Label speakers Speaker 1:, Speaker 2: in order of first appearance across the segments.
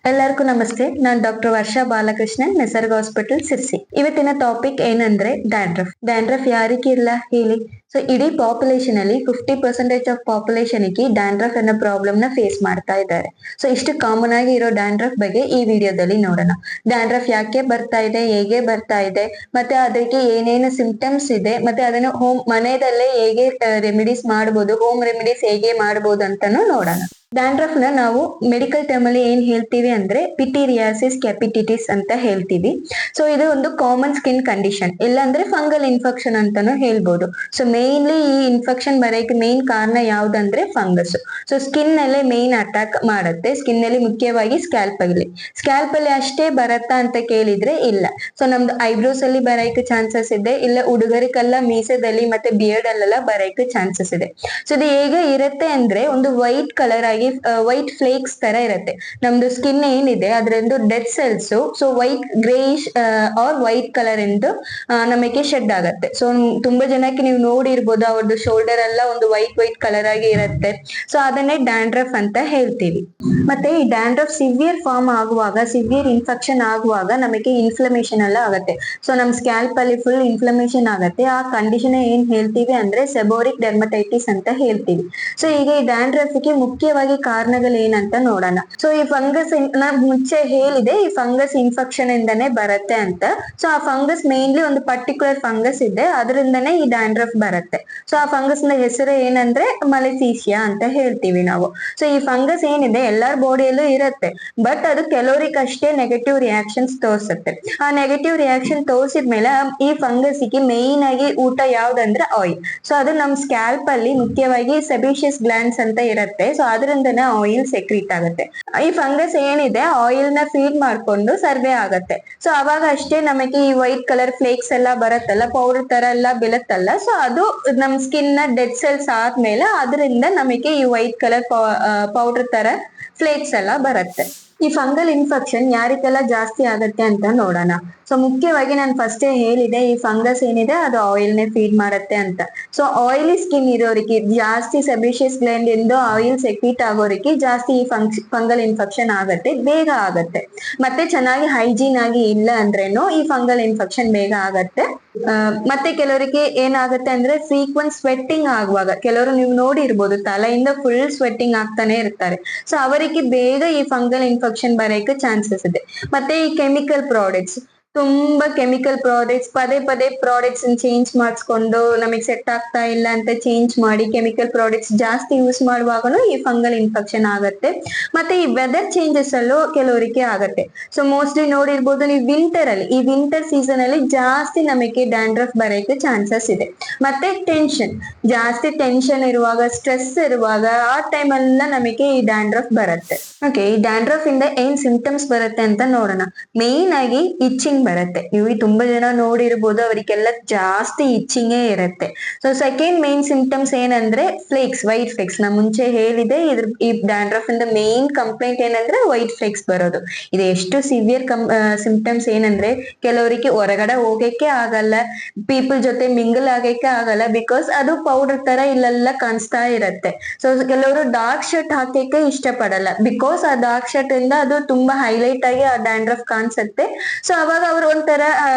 Speaker 1: ಎಲ್ಲರಿಗೂ ನಮಸ್ತೆ. ನಾನು ಡಾಕ್ಟರ್ ವರ್ಷಾ ಬಾಲಕೃಷ್ಣನ್, ನಿಸರ್ಗ ಹಾಸ್ಪಿಟಲ್ ಸಿರ್ಸಿ. ಇವತ್ತಿನ ಟಾಪಿಕ್ ಏನಂದ್ರೆ ಡ್ಯಾಂಡ್ರಫ್. ಡ್ಯಾಂಡ್ರಫ್ ಯಾರಿಗೆ ಇಲ್ಲ ಹೇಳಿ? ಸೊ ಇಡೀ ಪಾಪ್ಯುಲೇಷನ್ ಅಲ್ಲಿ 50% ಆಫ್ ಪಾಪ್ಯುಲೇಷನ್ ಗೆ ಡ್ಯಾಂಡ್ರಫ್ ಅನ್ನೋ ಪ್ರಾಬ್ಲಮ್ ನ ಫೇಸ್ ಮಾಡ್ತಾ ಇದ್ದಾರೆ. ಸೊ ಇಷ್ಟು ಕಾಮನ್ ಆಗಿ ಇರೋ ಡ್ಯಾಂಡ್ರಫ್ ಬಗ್ಗೆ ಈ ವಿಡಿಯೋದಲ್ಲಿ ನೋಡೋಣ. ಡ್ಯಾಂಡ್ರಫ್ ಯಾಕೆ ಬರ್ತಾ ಇದೆ, ಹೇಗೆ ಬರ್ತಾ ಇದೆ, ಮತ್ತೆ ಅದಕ್ಕೆ ಏನೇನು ಸಿಂಪ್ಟಮ್ಸ್ ಇದೆ, ಮತ್ತೆ ಅದನ್ನು ಮನೆಯಲ್ಲೇ ಹೇಗೆ ರೆಮಿಡೀಸ್ ಮಾಡಬಹುದು, ಹೋಮ್ ರೆಮಿಡೀಸ್ ಹೇಗೆ ಮಾಡಬಹುದು ಅಂತಾನು ನೋಡೋಣ. ಡ್ಯಾಂಡ್ರಫ್ ನ ನಾವು ಮೆಡಿಕಲ್ ಟರ್ಮ್ ಅಲ್ಲಿ ಏನ್ ಹೇಳ್ತೀವಿ ಅಂದ್ರೆ ಪಿಟೀರಿಯಾಸಿಸ್ ಕ್ಯಾಪಿಟಿಟಿಸ್ ಅಂತ ಹೇಳ್ತೀವಿ. ಸೊ ಇದು ಒಂದು ಕಾಮನ್ ಸ್ಕಿನ್ ಕಂಡೀಷನ್, ಇಲ್ಲಾಂದ್ರೆ ಫಂಗಲ್ ಇನ್ಫೆಕ್ಷನ್ ಅಂತಾನು ಹೇಳ್ಬೋದು. ಸೊ ಮೇನ್ಲಿ ಈ ಇನ್ಫೆಕ್ಷನ್ ಬರೋಕೆ ಮೇನ್ ಕಾರಣ ಯಾವ್ದಂದ್ರೆ ಫಂಗಸ್. ಸೊ ಸ್ಕಿನ್ ಅಲ್ಲೇ ಮೇನ್ ಅಟ್ಯಾಕ್ ಮಾಡುತ್ತೆ. ಸ್ಕಿನ್ ಅಲ್ಲಿ ಮುಖ್ಯವಾಗಿ ಸ್ಕ್ಯಾಲ್ಪ್ ಅಲ್ಲಿ ಅಷ್ಟೇ ಬರತ್ತಾ ಅಂತ ಕೇಳಿದ್ರೆ ಇಲ್ಲ. ಸೊ ನಮ್ದು ಐಬ್ರೋಸ್ ಅಲ್ಲಿ ಬರೋಕೆ ಚಾನ್ಸಸ್ ಇದೆ, ಇಲ್ಲ ಹುಡುಗರಿಗೆಲ್ಲ ಮೀಸದಲ್ಲಿ ಮತ್ತೆ ಬಿಯರ್ಡ್ ಅಲ್ಲೆಲ್ಲ ಬರೋಕೆ ಚಾನ್ಸಸ್ ಇದೆ. ಸೊ ಇದು ಹೇಗೆ ಇರುತ್ತೆ ಅಂದ್ರೆ ಒಂದು ವೈಟ್ ಕಲರ್ ಆಗಿ ವೈಟ್ ಫ್ಲೇಕ್ಸ್ ತರ ಇರುತ್ತೆ. ನಮ್ದು ಸ್ಕಿನ್ ಏನಿದೆ ಅದರಿಂದ dead cells so white greyish or white colour ಎಂದು ನಮಗೆ ಶೆಡ್ ಆಗತ್ತೆ. ಸೊ ತುಂಬಾ ಜನಕ್ಕೆ ನೀವು ನೋಡಿರ್ಬೋದು, ಅವ್ರದ್ದು ಶೋಲ್ಡರ್ ಎಲ್ಲ ಒಂದು ವೈಟ್ ಕಲರ್ ಆಗಿ ಇರುತ್ತೆ. ಸೊ ಅದನ್ನೇ ಡ್ಯಾಂಡ್ರಫ್ ಅಂತ ಹೇಳ್ತೀವಿ. ಮತ್ತೆ ಈ ಡ್ಯಾಂಡ್ರಫ್ ಸಿವಿಯರ್ ಫಾರ್ಮ್ ಆಗುವಾಗ, ಸಿವಿಯರ್ ಇನ್ಫೆಕ್ಷನ್ ಆಗುವಾಗ ನಮಗೆ ಇನ್ಫ್ಲಮೇಷನ್ ಎಲ್ಲ ಆಗುತ್ತೆ. ಸೊ ನಮ್ ಸ್ಕ್ಯಾಲ್ಪ್ ಅಲ್ಲಿ ಫುಲ್ ಇನ್ಫ್ಲಮೇಷನ್ ಆಗುತ್ತೆ. ಆ ಕಂಡೀಷನ್ ಏನ್ ಹೇಳ್ತೀವಿ ಅಂದ್ರೆ ಸೆಬೋರಿಕ್ ಡೆರ್ಮಟೈಟಿಸ್ ಅಂತ ಹೇಳ್ತೀವಿ. ಸೊ ಈಗ ಈ ಡ್ಯಾಂಡ್ರಫ್ ಗೆ ಮುಖ್ಯವಾಗಿ ಕಾರಣಗಳು ಏನಂತ ನೋಡೋಣ. ಸೊ ಈ ಫಂಗಸ್ ನಾನ್ ಮುಂಚೆ ಹೇಳಿದೆ, ಈ ಫಂಗಸ್ ಇನ್ಫೆಕ್ಷನ್ ಇಂದಾನೆ ಬರುತ್ತೆ ಅಂತ. ಸೊ ಆ ಫಂಗಸ್ ಮೇನ್ಲಿ ಒಂದು ಪರ್ಟಿಕ್ಯುಲರ್ ಫಂಗಸ್ ಇದೆ, ಅದರಿಂದನೇ ಈ ಡ್ಯಾಂಡ್ರಫ್ ಬರುತ್ತೆ. ಸೊ ಆ ಫಂಗಸ್ ನ ಹೆಸರು ಏನಂದ್ರೆ ಮಲೆಸೀಸಿಯಾ ಅಂತ ಹೇಳ್ತೀವಿ ನಾವು. ಸೊ ಈ ಫಂಗಸ್ ಏನಿದೆ ಎಲ್ಲರ ಬಾಡಿಯಲ್ಲೂ ಇರುತ್ತೆ, ಬಟ್ ಅದು ಕೆಲವರಿಗೆ ಅಷ್ಟೇ ನೆಗೆಟಿವ್ ರಿಯಾಕ್ಷನ್ಸ್ ತೋರಿಸುತ್ತೆ. ಆ ನೆಗೆಟಿವ್ ರಿಯಾಕ್ಷನ್ ತೋರಿಸಿದ್ಮೇಲೆ ಈ ಫಂಗಸ್ ಗೆ ಮೇನ್ ಆಗಿ ಊಟ ಯಾವ್ದಂದ್ರೆ ಆಯಿಲ್. ಸೊ ಅದು ನಮ್ ಸ್ಕ್ಯಾಲ್ಪ್ ಅಲ್ಲಿ ಮುಖ್ಯವಾಗಿ ಸೆಬೇಷಿಯಸ್ ಗ್ಲ್ಯಾಂಡ್ಸ್ ಅಂತ ಇರುತ್ತೆ. ಸೊ ಅದರಿಂದನೇ ಆಯಿಲ್ ಸೆಕ್ರೀಟ್ ಆಗುತ್ತೆ. ಈ ಫಂಗಸ್ ಏನಿದೆ ಆಯಿಲ್ ನ ಫೀಡ್ ಮಾಡ್ಕೊಂಡು ಸರ್ವೆ ಆಗತ್ತೆ. ಸೊ ಅವಾಗ ಅಷ್ಟೇ ನಮಗೆ ಈ ವೈಟ್ ಕಲರ್ ಫ್ಲೇಕ್ಸ್ ಎಲ್ಲ ಬರತ್ತಲ್ಲ, ಪೌಡರ್ ತರ ಎಲ್ಲ ಬೀಳತ್ತಲ್ಲ. ಸೊ ಅದು ನಮ್ ಸ್ಕಿನ್ ನ ಡೆಡ್ ಸೆಲ್ಸ್ ಆದ್ಮೇಲೆ ಅದರಿಂದ ನಮಗೆ ಈ ವೈಟ್ ಕಲರ್ ಪೌಡರ್ ತರ ಫ್ಲೇಕ್ಸ್ ಎಲ್ಲ ಬರುತ್ತೆ. ಈ ಫಂಗಲ್ ಇನ್ಫೆಕ್ಷನ್ ಯಾರಿಗೆಲ್ಲ ಜಾಸ್ತಿ ಆಗತ್ತೆ ಅಂತ ನೋಡೋಣ. ಸೊ ಮುಖ್ಯವಾಗಿ ನಾನು ಫಸ್ಟೇ ಹೇಳಿದೆ, ಈ ಫಂಗಸ್ ಏನಿದೆ ಅದು ಆಯಿಲ್ ನೇ ಫೀಡ್ ಮಾಡುತ್ತೆ ಅಂತ. ಸೊ ಆಯಿಲಿ ಸ್ಕಿನ್ ಇರೋರಿಗೆ ಜಾಸ್ತಿ ಸೆಬೇಷಿಯಸ್ ಗ್ಲ್ಯಾಂಡ್ ಇಂದ ಆಯಿಲ್ ಸೆಕ್ರೀಟ್ ಆಗೋರಿಗೆ ಜಾಸ್ತಿ ಈ ಫಂಗಲ್ ಇನ್ಫೆಕ್ಷನ್ ಆಗತ್ತೆ, ಬೇಗ ಆಗತ್ತೆ. ಮತ್ತೆ ಚೆನ್ನಾಗಿ ಹೈಜೀನ್ ಆಗಿ ಇಲ್ಲ ಅಂದ್ರೇನು ಈ ಫಂಗಲ್ ಇನ್ಫೆಕ್ಷನ್ ಬೇಗ ಆಗತ್ತೆ. ಮತ್ತೆ ಕೆಲವರಿಗೆ ಏನಾಗುತ್ತೆ ಅಂದ್ರೆ ಫ್ರೀಕ್ವೆಂಟ್ ಸ್ವೆಟ್ಟಿಂಗ್ ಆಗುವಾಗ, ಕೆಲವರು ನೀವು ನೋಡಿರ್ಬೋದು ತಲೆಯಿಂದ ಫುಲ್ ಸ್ವೆಟ್ಟಿಂಗ್ ಆಗ್ತಾನೆ ಇರ್ತಾರೆ. ಸೊ ಅವರಿಗೆ ಬೇಗ ಈ ಫಂಗಲ್ ಇನ್ಫೆಕ್ಷನ್ ಬರೋಕೆ ಚಾನ್ಸಸ್ ಇದೆ. ಮತ್ತೆ ಈ ಕೆಮಿಕಲ್ ಪ್ರಾಡಕ್ಟ್ಸ್, ತುಂಬಾ ಕೆಮಿಕಲ್ ಪ್ರಾಡಕ್ಟ್ಸ್, ಪದೇ ಪ್ರಾಡಕ್ಟ್ಸ್ ಚೇಂಜ್ ಮಾಡಿಸ್ಕೊಂಡು ನಮಗೆ ಸೆಟ್ ಆಗ್ತಾ ಇಲ್ಲ ಅಂತ ಚೇಂಜ್ ಮಾಡಿ ಕೆಮಿಕಲ್ ಪ್ರಾಡಕ್ಟ್ಸ್ ಜಾಸ್ತಿ ಯೂಸ್ ಮಾಡುವಾಗನು ಈ ಫಂಗಲ್ ಇನ್ಫೆಕ್ಷನ್ ಆಗತ್ತೆ. ಮತ್ತೆ ಈ ವೆದರ್ ಚೇಂಜಸ್ ಅಲ್ಲೂ ಕೆಲವರಿಗೆ ಆಗತ್ತೆ. ಸೊ ಮೋಸ್ಟ್ಲಿ ನೋಡಿರ್ಬೋದು ನೀವು ವಿಂಟರ್ ಅಲ್ಲಿ, ಈ ವಿಂಟರ್ ಸೀಸನ್ ಅಲ್ಲಿ ಜಾಸ್ತಿ ನಮಗೆ ಡ್ಯಾಂಡ್ರಫ್ ಬರೋಕೆ ಚಾನ್ಸಸ್ ಇದೆ. ಮತ್ತೆ ಜಾಸ್ತಿ ಟೆನ್ಷನ್ ಇರುವಾಗ, ಸ್ಟ್ರೆಸ್ ಇರುವಾಗ ಆ ಟೈಮ್ ಎಲ್ಲ ನಮಗೆ ಈ ಡ್ಯಾಂಡ್ರಫ್ ಬರುತ್ತೆ. ಓಕೆ, ಈ ಡ್ಯಾಂಡ್ರಫ್ ಇಂದ ಏನ್ ಸಿಂಪ್ಟಮ್ಸ್ ಬರುತ್ತೆ ಅಂತ ನೋಡೋಣ. ಮೇನ್ ಆಗಿ ಇಚ್ಚಿಂಗ್ ಬರುತ್ತೆ. ನೀವು ತುಂಬಾ ಜನ ನೋಡಿರ್ಬೋದು, ಅವರಿಗೆಲ್ಲ ಜಾಸ್ತಿ ಇಚ್ಚಿಂಗೇ ಇರುತ್ತೆ. ಸೊ ಸೆಕೆಂಡ್ ಮೇನ್ ಸಿಂಪ್ಟಮ್ಸ್ ಏನಂದ್ರೆ ಫ್ಲೇಕ್ಸ್, ವೈಟ್ ಫ್ಲೇಕ್ಸ್. ನಾ ಮುಂಚೆ ಹೇಳಿದೆ ಈ ಡ್ಯಾಂಡ್ರಫ್ ಇಂದ ಮೇನ್ ಕಂಪ್ಲೇಂಟ್ ಏನಂದ್ರೆ ವೈಟ್ ಫ್ಲೇಕ್ಸ್ ಬರೋದು. ಇದು ಎಷ್ಟು ಸಿವಿಯರ್ ಸಿಂಪ್ಟಮ್ಸ್ ಏನಂದ್ರೆ ಕೆಲವರಿಗೆ ಹೊರಗಡೆ ಹೋಗಕ್ಕೆ ಆಗಲ್ಲ, ಪೀಪಲ್ ಜೊತೆ ಮಿಂಗಲ್ ಆಗಕ್ಕೆ ಆಗಲ್ಲ, ಬಿಕಾಸ್ ಅದು ಪೌಡರ್ ತರ ಇಲ್ಲೆಲ್ಲ ಕಾಣಿಸ್ತಾ ಇರತ್ತೆ. ಸೊ ಕೆಲವರು ಡಾರ್ಕ್ ಶರ್ಟ್ ಹಾಕಕ್ಕೆ ಇಷ್ಟಪಡಲ್ಲ, ಬಿಕಾಸ್ ಆ ಡಾರ್ಕ್ ಶರ್ಟ್ ಇಂದ ಅದು ತುಂಬಾ ಹೈಲೈಟ್ ಆಗಿ ಆ ಡ್ಯಾಂಡ್ರಫ್ ಕಾಣಿಸುತ್ತೆ. ಸೊ ಅವಾಗ ಅವ್ರು ಒಂಥರ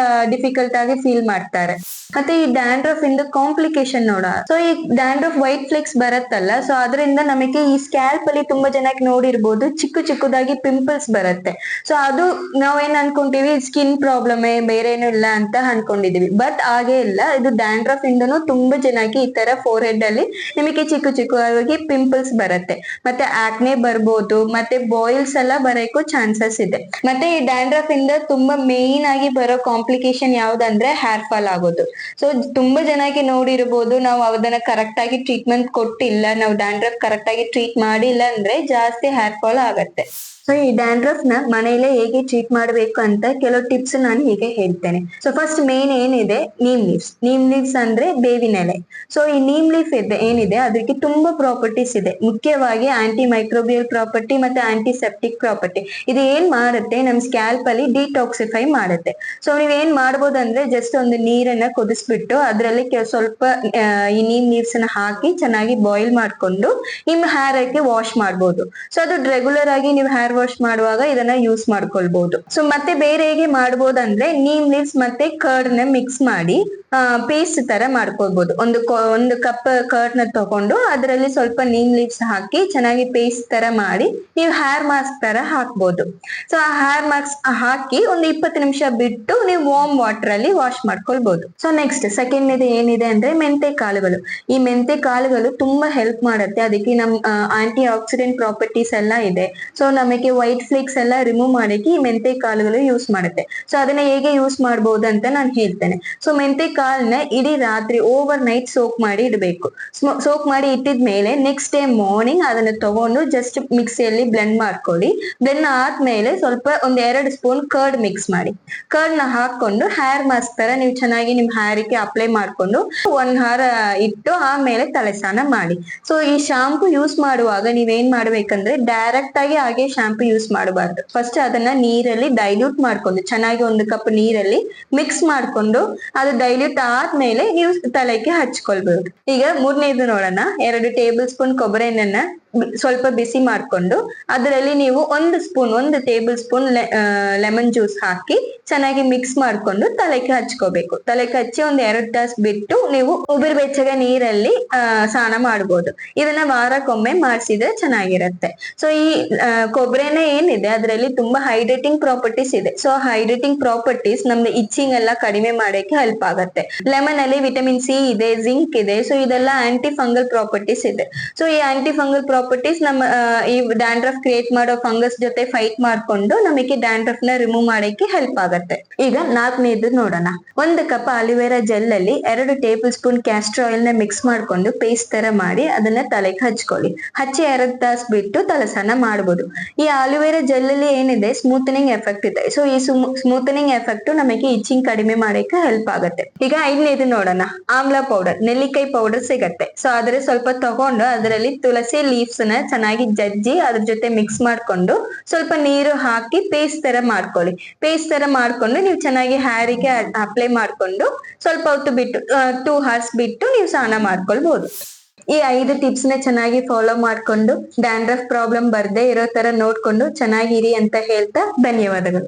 Speaker 1: ಡಿಫಿಕಲ್ಟ್ ಆಗಿ ಫೀಲ್ ಮಾಡ್ತಾರೆ. ಮತ್ತೆ ಈ ಡ್ಯಾಂಡ್ರಫ್ ಇಂದ ಕಾಂಪ್ಲಿಕೇಶನ್ ನೋಡ. ಸೊ ಈ ಡ್ಯಾಂಡ್ರಫ್ ವೈಟ್ ಫ್ಲೇಕ್ಸ್ ಬರತ್ತಲ್ಲ, ಸೊ ಅದರಿಂದ ನಮಗೆ ಈ ಸ್ಕ್ಯಾಲ್ಪ್ ಅಲ್ಲಿ ತುಂಬಾ ಜನಕ್ಕೆ ನೋಡಿರ್ಬೋದು ಚಿಕ್ಕದಾಗಿ ಪಿಂಪಲ್ಸ್ ಬರುತ್ತೆ. ಸೊ ಅದು ನಾವೇನ್ ಅನ್ಕೊಂತೀವಿ ಸ್ಕಿನ್ ಪ್ರಾಬ್ಲಮ್, ಬೇರೆ ಏನು ಇಲ್ಲ ಅಂತ ಅನ್ಕೊಂಡಿದೀವಿ, ಬಟ್ ಹಾಗೆ ಇಲ್ಲ. ಇದು ಡ್ಯಾಂಡ್ರಫ್ ಇಂದನು ತುಂಬಾ ಜನಕ್ಕೆ ಈ ತರ ಫೋರ್ ಹೆಡ್ ಅಲ್ಲಿ ನಿಮಗೆ ಚಿಕ್ಕದಾಗಿ ಪಿಂಪಲ್ಸ್ ಬರುತ್ತೆ. ಮತ್ತೆ ಆಕ್ನೆ ಬರ್ಬೋದು, ಮತ್ತೆ ಬಾಯ್ಲ್ಸ್ ಎಲ್ಲ ಬರೋಕ್ಕೂ ಚಾನ್ಸಸ್ ಇದೆ. ಮತ್ತೆ ಈ ಡ್ಯಾಂಡ್ರಫ್ ಇಂದ ತುಂಬಾ ಮೇನ್ ಆಗಿ ಬರೋ ಕಾಂಪ್ಲಿಕೇಶನ್ ಯಾವ್ದಂದ್ರೆ ಹೇರ್ ಫಾಲ್ ಆಗೋದು. ಸೊ ತುಂಬಾ ಜನಕ್ಕೆ ನೋಡಿರ್ಬೋದು, ನಾವು ಅದನ್ನ ಕರೆಕ್ಟ್ ಆಗಿ ಟ್ರೀಟ್ಮೆಂಟ್ ಕೊಟ್ಟಿಲ್ಲ, ನಾವು ಡ್ಯಾಂಡ್ರಫ್ ಕರೆಕ್ಟ್ ಆಗಿ ಟ್ರೀಟ್ ಮಾಡಿಲ್ಲ ಅಂದ್ರೆ ಜಾಸ್ತಿ ಹೇರ್ ಫಾಲ್ ಆಗತ್ತೆ. ಸೊ ಈ ಡ್ಯಾಂಡ್ರಫ್ ನ ಮನೆಯಲ್ಲೇ ಹೇಗೆ ಟ್ರೀಟ್ ಮಾಡಬೇಕು ಅಂತ ಕೆಲವು ಟಿಪ್ಸ್ ನಾನು ಹೀಗೆ ಹೇಳ್ತೇನೆ. ಸೊ ಫಸ್ಟ್ ಮೇನ್ ಏನಿದೆ ನೀಮ್ ಲೀವ್ಸ್ ಅಂದ್ರೆ ಬೇವಿನ ಎಲೆ. ಸೊ ಈ ನೀಮ್ ಲೀಫ್ ಏನಿದೆ ಅದಕ್ಕೆ ತುಂಬಾ ಪ್ರಾಪರ್ಟೀಸ್ ಇದೆ, ಮುಖ್ಯವಾಗಿ ಆಂಟಿ ಮೈಕ್ರೋಬಿಯಲ್ ಪ್ರಾಪರ್ಟಿ ಮತ್ತೆ ಆಂಟಿಸೆಪ್ಟಿಕ್ ಪ್ರಾಪರ್ಟಿ. ಇದು ಏನ್ ಮಾಡುತ್ತೆ, ನಮ್ ಸ್ಕ್ಯಾಲ್ಪ್ ಅಲ್ಲಿ ಡಿಟಾಕ್ಸಿಫೈ ಮಾಡುತ್ತೆ. ಸೊ ನೀವ್ ಏನ್ ಮಾಡ್ಬೋದಂದ್ರೆ ಜಸ್ಟ್ ಒಂದು ನೀರನ್ನ ಕುದಿಸ್ಬಿಟ್ಟು ಅದ್ರಲ್ಲಿ ಸ್ವಲ್ಪ ಈ ನೀಮ್ ಲೀವ್ಸ್ ನ ಹಾಕಿ ಚೆನ್ನಾಗಿ ಬಾಯ್ಲ್ ಮಾಡ್ಕೊಂಡು ನಿಮ್ ಹೇರ್ ಗೆ ವಾಶ್ ಮಾಡ್ಬೋದು. ಸೊ ಅದು ರೆಗ್ಯುಲರ್ ಆಗಿ ನೀವು ಹೇರ್ ವಾಶ್ ಮಾಡುವಾಗ ಇದನ್ನ ಯೂಸ್ ಮಾಡ್ಕೊಳ್ಬಹುದು. ಸೊ ಮತ್ತೆ ಬೇರೆ ಹೇಗೆ ಮಾಡ್ಬೋದಂದ್ರೆ ನೀಮ್ ಲೀವ್ಸ್ ಮತ್ತೆ ಕರ್ಡ್ ನ ಮಿಕ್ಸ್ ಮಾಡಿ ಪೇಸ್ಟ್ ತರ ಮಾಡ್ಕೊಳ್ಬಹುದು. ಒಂದು ಕಪ್ ಕರ್ಡ್ ನ ತಗೊಂಡು ಅದರಲ್ಲಿ ಸ್ವಲ್ಪ ನೀಮ್ ಲೀವ್ಸ್ ಹಾಕಿ ಚೆನ್ನಾಗಿ ಪೇಸ್ಟ್ ತರ ಮಾಡಿ ನೀವು ಹೇರ್ ಮಾಸ್ಕ್ ತರ ಹಾಕ್ಬೋದು. ಸೊ ಆ ಹೇರ್ ಮಾಸ್ಕ್ ಹಾಕಿ ಒಂದು 20 ನಿಮಿಷ ಬಿಟ್ಟು ನೀವು ವಾರ್ಮ್ ವಾಟರ್ ಅಲ್ಲಿ ವಾಶ್ ಮಾಡ್ಕೊಳ್ಬಹುದು. ಸೊ ನೆಕ್ಸ್ಟ್ ಸೆಕೆಂಡ್ ಇದು ಏನಿದೆ ಅಂದ್ರೆ ಮೆಂತೆ ಕಾಳುಗಳು. ಈ ಮೆಂತೆ ಕಾಳುಗಳು ತುಂಬಾ ಹೆಲ್ಪ್ ಮಾಡುತ್ತೆ. ಅದಕ್ಕೆ ನಮ್ ಆಂಟಿ ಆಕ್ಸಿಡೆಂಟ್ ಪ್ರಾಪರ್ಟೀಸ್ ಎಲ್ಲ ಇದೆ. ಸೊ ನಮಗೆ ವೈಟ್ ಫ್ಲೇಕ್ಸ್ ಎಲ್ಲ ರಿಮೂವ್ ಮಾಡಕ್ಕೆ ಈ ಮೆಂತೆ ಕಾಳುಗಳು ಯೂಸ್ ಮಾಡುತ್ತೆ. ಸೊ ಅದನ್ನ ಹೇಗೆ ಯೂಸ್ ಮಾಡಬಹುದು ಅಂತ ನಾನು ಹೇಳ್ತೇನೆ. ಸೊ ಮೆಂತೆ ಕಾಳನ್ನ ಇಡೀ ರಾತ್ರಿ ಓವರ್ ನೈಟ್ ಸೋಕ್ ಮಾಡಿ ಇಡಬೇಕು. ಸೋಕ್ ಮಾಡಿ ಇಟ್ಟಿದ್ಮೇಲೆ ನೆಕ್ಸ್ಟ್ ಡೇ ಮಾರ್ನಿಂಗ್ ಅದನ್ನ ತಗೊಂಡು ಜಸ್ಟ್ ಮಿಕ್ಸಿಯಲ್ಲಿ ಬ್ಲೆಂಡ್ ಮಾಡ್ಕೊಳ್ಳಿ. ಬ್ಲೆಂಡ್ ಆದ್ಮೇಲೆ ಸ್ವಲ್ಪ ಒಂದ್ 2 ಸ್ಪೂನ್ ಕರ್ಡ್ ಮಿಕ್ಸ್ ಮಾಡಿ. ಕರ್ಡ್ ನ ಹಾಕೊಂಡು ಹೇರ್ ಮಾಸ್ಕ್ ತರ ನೀವು ಚೆನ್ನಾಗಿ ನಿಮ್ ಹೇರ್ಗೆ ಅಪ್ಲೈ ಮಾಡ್ಕೊಂಡು 1 hour ಇಟ್ಟು ಆಮೇಲೆ ತಲೆ ಸ್ನಾನ ಮಾಡಿ. ಸೊ ಈ ಶಾಂಪು ಯೂಸ್ ಮಾಡುವಾಗ ನೀವೇನ್ ಮಾಡ್ಬೇಕಂದ್ರೆ ಡೈರೆಕ್ಟ್ ಆಗಿ ಹಾಗೆ ಶಾಂಪು ಯೂಸ್ ಮಾಡಬಾರ್ದು. ಫಸ್ಟ್ ಅದನ್ನ ನೀರಲ್ಲಿ ಡೈಲ್ಯೂಟ್ ಮಾಡ್ಕೊಂಡು ಚೆನ್ನಾಗಿ 1 ಕಪ್ ನೀರಲ್ಲಿ ಮಿಕ್ಸ್ ಮಾಡ್ಕೊಂಡು ಅದು ಡೈಲ್ಯೂಟ್ ಆದ್ಮೇಲೆ ನೀವು ತಲೆಗೆ ಹಚ್ಕೊಳ್ಬಹುದು. ಈಗ 3ನೇದು ನೋಡೋಣ. 2 ಟೇಬಲ್ ಸ್ಪೂನ್ ಕೊಬ್ಬರಿ ಎಣ್ಣೆನ ಸ್ವಲ್ಪ ಬಿಸಿ ಮಾಡ್ಕೊಂಡು ಅದರಲ್ಲಿ ನೀವು 1 ಟೇಬಲ್ ಸ್ಪೂನ್ ಲೆಮನ್ ಜ್ಯೂಸ್ ಹಾಕಿ ಚೆನ್ನಾಗಿ ಮಿಕ್ಸ್ ಮಾಡ್ಕೊಂಡು ತಲೆಗೆ ಹಚ್ಕೋಬೇಕು. ತಲೆಗೆ ಹಚ್ಚಿ 2 ತಾಸು ಬಿಟ್ಟು ನೀವು ಉಗುರು ಬೆಚ್ಚಗ ನೀರಲ್ಲಿ ಸ್ನಾನ ಮಾಡ್ಬೋದು. ಇದನ್ನ ವಾರಕ್ಕೊಮ್ಮೆ ಮಾಡಿಸಿದ್ರೆ ಚೆನ್ನಾಗಿರುತ್ತೆ. ಸೊ ಈ ಕೊಬ್ಬರಿ ಎಣ್ಣೆ ಏನಿದೆ ಅದರಲ್ಲಿ ತುಂಬಾ ಹೈಡ್ರೇಟಿಂಗ್ ಪ್ರಾಪರ್ಟೀಸ್ ಇದೆ. ಸೊ ಹೈಡ್ರೇಟಿಂಗ್ ಪ್ರಾಪರ್ಟೀಸ್ ನಮ್ದು ಇಚ್ಚಿಂಗ್ ಎಲ್ಲ ಕಡಿಮೆ ಮಾಡಕ್ಕೆ ಹೆಲ್ಪ್ ಆಗುತ್ತೆ. ಲೆಮನ್ ಅಲ್ಲಿ ವಿಟಮಿನ್ ಸಿ ಇದೆ, ಜಿಂಕ್ ಇದೆ. ಸೊ ಇದೆಲ್ಲ ಆಂಟಿ ಫಂಗಲ್ ಪ್ರಾಪರ್ಟೀಸ್ ಇದೆ. ಸೊ ಈ ಆಂಟಿ ಫಂಗಲ್ ಪ್ರಾಪರ್ಟೀಸ್ ನಮ್ಮ ಈ ಡ್ಯಾಂಡ್ರಫ್ ಕ್ರಿಯೇಟ್ ಮಾಡೋ ಫಂಗಸ್ ಜೊತೆ ಫೈಟ್ ಮಾಡ್ಕೊಂಡು ನಮಗೆ ಡ್ಯಾಂಡ್ರಫ್ ನ ರಿಮೂವ್ ಮಾಡಕ್ಕೆ ಹೆಲ್ಪ್ ಆಗುತ್ತೆ. ಈಗ 4ನೇದು ನೋಡೋಣ. 1 ಕಪ್ ಅಲಿವೆರಾ ಜೆಲ್ ಅಲ್ಲಿ 2 ಟೇಬಲ್ ಸ್ಪೂನ್ ಕ್ಯಾಸ್ಟರ್ ಆಯಿಲ್ ನ ಮಿಕ್ಸ್ ಮಾಡ್ಕೊಂಡು ಪೇಸ್ಟ್ ತರ ಮಾಡಿ ಅದನ್ನ ತಲೆಗೆ ಹಚ್ಕೊಳ್ಳಿ. ಹಚ್ಚಿ 2 ತಾಸು ಬಿಟ್ಟು ತಲೆ ಸ್ನಾನ ಮಾಡಬಹುದು. ಈ ಅಲಿವೆರಾ ಜೆಲ್ ಅಲ್ಲಿ ಏನಿದೆ ಸ್ಮೂತನಿಂಗ್ ಎಫೆಕ್ಟ್ ಇದೆ. ಸೊ ಈ ಸ್ಮೂತನಿಂಗ್ ಎಫೆಕ್ಟ್ ನಮಗೆ ಇಚಿಂಗ್ ಕಡಿಮೆ ಮಾಡಕ್ಕೆ ಹೆಲ್ಪ್ ಆಗುತ್ತೆ. ಈಗ 5ನೇದು ನೋಡೋಣ. ಆಮ್ಲ ಪೌಡರ್, ನೆಲ್ಲಿಕಾಯಿ ಪೌಡರ್ ಸಿಗತ್ತೆ. ಸೊ ಅದ್ರ ಸ್ವಲ್ಪ ತಗೊಂಡು ಅದರಲ್ಲಿ ತುಳಸಿ ಲೀವ್ಸ್ ನ ಚೆನ್ನಾಗಿ ಜಜ್ಜಿ ಅದ್ರ ಜೊತೆ ಮಿಕ್ಸ್ ಮಾಡ್ಕೊಂಡು ಸ್ವಲ್ಪ ನೀರು ಹಾಕಿ ಪೇಸ್ಟ್ ತರ ಮಾಡ್ಕೊಳ್ಳಿ. ಪೇಸ್ಟ್ ತರ ಮಾಡ್ಕೊಂಡು ನೀವು ಚೆನ್ನಾಗಿ ಹೇರಿಗೆ ಅಪ್ಲೈ ಮಾಡ್ಕೊಂಡು ಸ್ವಲ್ಪ ಹೊತ್ತು ಬಿಟ್ಟು 2 hours ಬಿಟ್ಟು ನೀವು ಸ್ನಾನ ಮಾಡ್ಕೊಳ್ಬಹುದು. ಈ 5 ಟಿಪ್ಸ್ ನ ಚೆನ್ನಾಗಿ ಫಾಲೋ ಮಾಡ್ಕೊಂಡು ಡ್ಯಾಂಡ್ರಫ್ ಪ್ರಾಬ್ಲಮ್ ಬರ್ದೇ ಇರೋ ತರ ನೋಡ್ಕೊಂಡು ಚೆನ್ನಾಗಿರಿ ಅಂತ ಹೇಳ್ತಾ ಧನ್ಯವಾದಗಳು.